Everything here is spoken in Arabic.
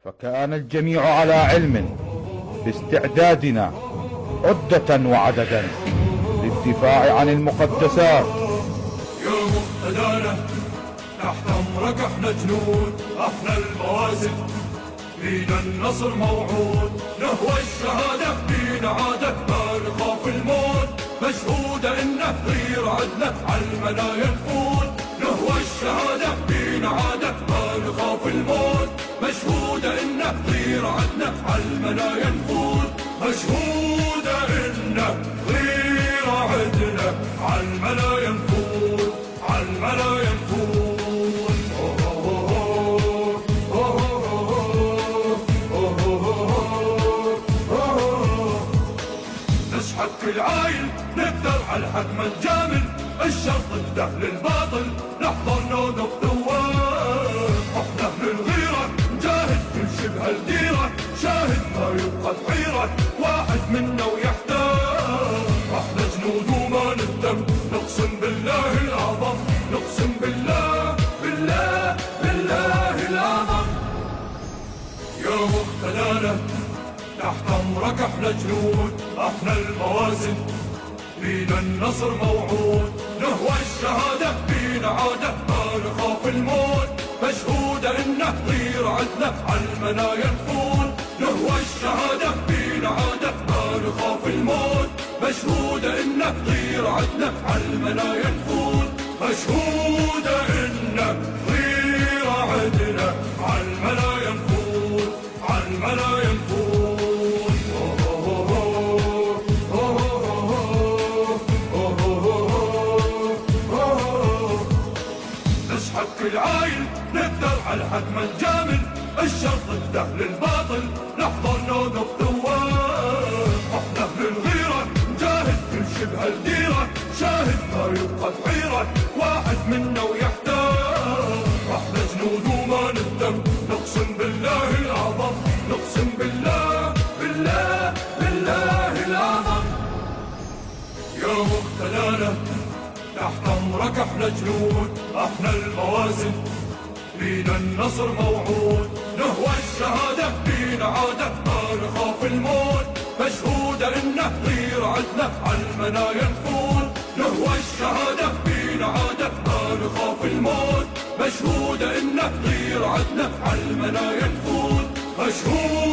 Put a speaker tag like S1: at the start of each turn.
S1: فكان الجميع على علم باستعدادنا عدة وعددا للدفاع عن المقدسات.
S2: يا مقتدانا تحت امرك احنا جنود، احنا المواسم فينا النصر موعود، نهوى الشهادة فينا عادة ما نخاف الموت، مشهودة انه غير عدنا عالمنايا نفوت، نهوى الشهادة فينا عادة ما نخاف الموت، مشهودة انه غير عدنا عالمنايا نفوت، مشهودة انه غير عدنا عالمنايا نفوت، عالمنايا نفوت. نسحب كل عايل نقدر على الحق ما نجامل، الشر ضده للباطل نحضر نوقف ثوار، احنا من الغيرة نجاهد كل شبه الديرة، شاهد ما يبقى بحيرة واحد منا ويحتار، احنا جنود وما ندم نقسم بالله الأعظم، نقسم بالله بالله بالله الأعظم. يا مقتدانا تحت امرك احنا جنود، احنا الموازن فينا النصر موعود، نهوى الشهادة فينا عادة ما نخاف الموت، مشهودة انه غير عدنا عالمنايا نفوت، نهوى الشهادة فينا عادة ما نخاف الموت، مشهودة انه غير عدنا عالمنايا نفوت، مشهودة انه غير عدنا عالمنايا نفوت، عالمنايا نفوت. نسحب كل عايل نقدر على الحق ما نجامل، الشر ضده للباطل نحضر نوقف ثوار، احنا من الغيرة نجاهد كل شبه الديرة، شاهد ما يبقى بحيرة واحد منا ويحتار، احنا جنود وما ندم نقسم بالله الأعظم، نقسم بالله بالله بالله الأعظم. يا مقتدانا تحت امرك احنا جنود، احنا الموازن فينا النصر موعود، نهوى الشهادة فينا عادة ما نخاف الموت، مشهودة انه غير عدنا عالمنايا نفوت، نهوى الشهادة فينا عادة ما نخاف الموت، مشهودة انه غير عدنا عالمنايا نفوت، مشهود